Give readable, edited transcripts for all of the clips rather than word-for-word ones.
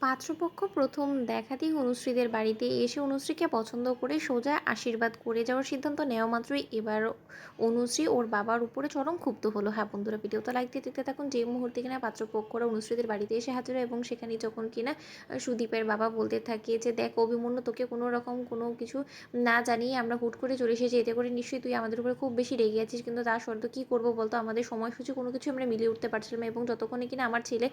পাত্রপক্ষ প্রথম দেখাতেই অনুশ্রীদের বাড়িতে এসে অনুশ্রীকে পছন্দ করে সোজা আশীর্বাদ করে যাওয়ার সিদ্ধান্ত নেওয়া মাত্রই এবার অনুশ্রী ওর বাবার উপরে চরম ক্ষুব্ধ হলো। হ্যাঁ বন্ধুরা, ভিডিওটা লাইক দিয়ে দেখতে থাকুন। যে মুহূর্তে কিনা পাত্রপক্ষরা অনুশ্রীদের বাড়িতে এসে হাজির হয় এবং সেখানে যখন কিনা সুদীপের বাবা বলতে থাকে যে দেখ অভিমন্যু, তোকে কোনো রকম কোনো কিছু না জানিয়ে আমরা হুট করে চলে এসেছি, এতে করে নিশ্চয়ই তুই আমাদের উপরে খুব বেশি রেগে আছিস, কিন্তু তার সত্ত্বেও কী করবো বলতো, আমাদের সময়সূচি কোনো কিছু আমরা মিলিয়ে উঠতে পারছিলাম না এবং যতক্ষণে কিনা আমার ছেলে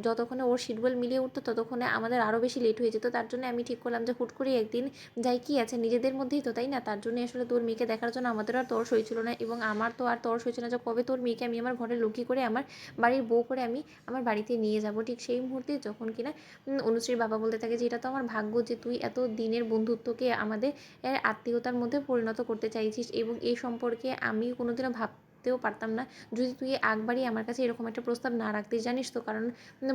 যতক্ষণে ওর শিডিউল মিলিয়ে উঠতো ততক্ষণে আমাদের আরও বেশি লেট হয়ে যেত। তার জন্য আমি ঠিক করলাম যে হুট করে একদিন যাই, কি আছে নিজেদের মধ্যেই তো, তাই না? তার জন্য আসলে তোর মেয়েকে দেখার জন্য আমাদের আর তর্স হয়েছিল না এবং আমার তো আর তর্স হয়েছে না যে কবে তোর মেয়েকে আমি আমার ঘরে লুকিয়ে করে আমার বাড়ির বউ করে আমি আমার বাড়িতে নিয়ে যাব। ঠিক সেই মুহূর্তে যখন কিনা অনুশ্রীর বাবা বলতে থাকে যে এটা তো আমার ভাগ্য যে তুই এত দিনের বন্ধুত্বকে আমাদের আত্মীয়তার মধ্যে পরিণত করতে চাইছিস এবং এই সম্পর্কে আমি কোনোদিনও ভাবতেও পারতাম না যদি তুই একবারই আমার কাছে এরকম একটা প্রস্তাব না রাখতিস, জানিস তো, কারণ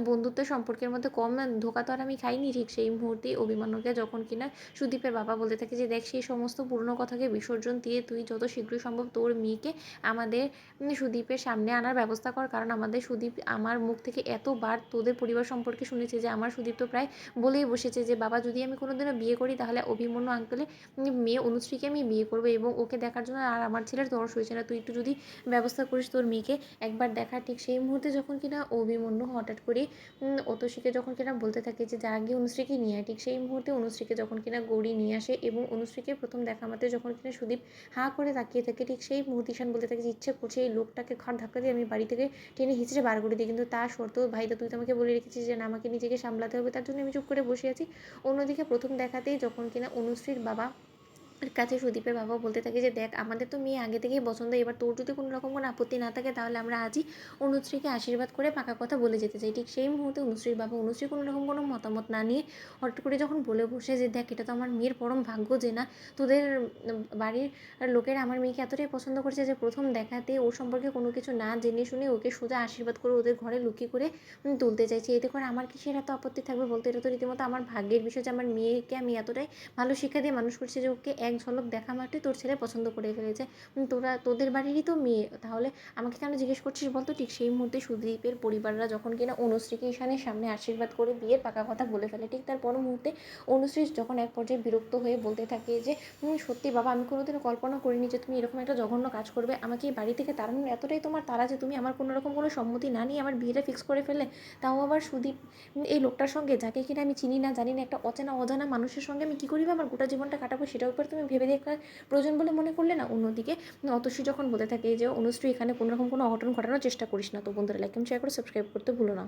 বন্ধুত্ব সম্পর্কের মধ্যে কম ধোঁকা তো আর আমি খাইনি। ঠিক সেই মুহূর্তেই অভিমান্যুকে যখন কিনা সুদীপের বাবা বলতে থাকে যে দেখ, সেই সমস্ত পুরনো কথাকে বিসর্জন দিয়ে তুই যত শীঘ্রই সম্ভব তোর মেয়েকে আমাদের সুদীপের সামনে আনার ব্যবস্থা কর, কারণ আমাদের সুদীপ আমার মুখ থেকে এতবার তোদের পরিবার সম্পর্কে শুনেছে যে আমার সুদীপ তো প্রায় বলেই বসেছে যে বাবা, যদি আমি কোনোদিনও বিয়ে করি তাহলে অভিমন্যু আঙ্কেলের মেয়ে অনুশ্রীকে আমি বিয়ে করবো এবং ওকে দেখার জন্য আর আমার ছেলের তরস হয়েছে না, তুই একটু যদি ব্যবস্থা করিস তোর মেয়েকে একবার দেখা। ঠিক সেই মুহূর্তে যখন কিনা অভিমন্যু হঠাৎ করে অতসীকে যখন কিনা বলতে থাকে যে যা গিয়ে অনুশ্রীকে নিয়ে আয়, ঠিক সেই মুহূর্তে অনুশ্রীকে যখন কিনা গৌরী নিয়ে আসে এবং অনুশ্রীকে প্রথম দেখা মাত্র যখন কিনা সুদীপ হাঁ করে তাকিয়ে থাকে, ঠিক সেই মুহূর্তে ঈশান বলতে থাকে যে ইচ্ছে করছে এই লোকটাকে ঘাট ধাক্কা দিয়ে আমি বাড়ি থেকে টেনে হিঁচড়ে বার করে দিই, কিন্তু তা সত্ত্বেও ভাইদা তুই তো আমাকে বলে রেখেছিস যে না, আমাকে নিজেকে সামলাতে হবে, তার জন্য আমি চুপ করে বসে আছি। অন্যদিকে প্রথম দেখাতেই যখন কিনা অনুশ্রীর বাবা কাছে সুদীপের বাবা বলতে থাকে যে দেখ, আমাদের তো মেয়ে আগে থেকেই পছন্দ, এবার তোর যদি কোনো রকম কোনো আপত্তি না থাকে তাহলে আমরা আজই অনুশ্রীকে আশীর্বাদ করে পাকা কথা বলে যেতে চাই। ঠিক সেই মুহূর্তে অনুশ্রীর বাবা অনুশ্রী কোনো রকম কোনো মতামত না নিয়ে হঠাৎ করে যখন বলে বসে যে দেখ, এটা তো আমার মেয়ের পরম ভাগ্য যে না তোদের বাড়ির লোকেরা আমার মেয়েকে এতটাই পছন্দ করছে যে প্রথম দেখাতে ওর সম্পর্কে কোনো কিছু না জেনে শুনে ওকে সোজা আশীর্বাদ করে ওদের ঘরে লুকিয়ে করে তুলতে চাইছি, এতে করে আমার কিসের এত আপত্তি থাকবে বলতে? এটা তো রীতিমতো আমার ভাগ্যের বিষয় যে আমার মেয়েকে আমি এতটাই ভালো শিক্ষা দিয়ে মানুষ করছি যে ওকে এক ঝলক দেখা মাত্রই তোর ছেলে পছন্দ করে ফেলেছে। তোদের বাড়িরই তো মেয়ে, তাহলে আমাকে কেন জিজ্ঞেস করছিস বলতো? ঠিক সেই মুহূর্তে সুদীপের পরিবাররা যখন কিনা অনুশ্রীকে ঈশানের সামনে আশীর্বাদ করে বিয়ের পাকা কথা বলে ফেলে, ঠিক তার পর মুহূর্তে অনুশ্রী যখন এক পর্যায়ে বিরক্ত হয়ে বলতে থাকে যে সত্যি বাবা, আমি কোনোদিনও কল্পনা করিনি যে তুমি এরকম একটা জঘন্য কাজ করবে, আমাকে এই বাড়ি থেকে তাড়ানোর এতটাই তোমার তাড়া যে তুমি আমার কোনো রকম কোনো সম্মতি না নিয়ে আমার বিয়েটা ফিক্স করে ফেললে, তাও আবার সুদীপ এই লোকটার সঙ্গে, যাকে কিনা আমি চিনি না জানি না, একটা অচেনা অজানা মানুষের সঙ্গে আমি কী করি আমার গোটা জীবনটা কাটাবো সেটার উপর তুমি ভেবে দেখার প্রয়োজন বলে মনে করলে না? অন্যদিকে অতসী যখন বলে থাকে যে অনুশ্রী এখানে কোনো রকম কোনো অঘটন ঘটানোর চেষ্টা করিস না। তো বন্ধুরা, লাইক এবং শেয়ার করে সাবস্ক্রাইব করতে ভুলো না।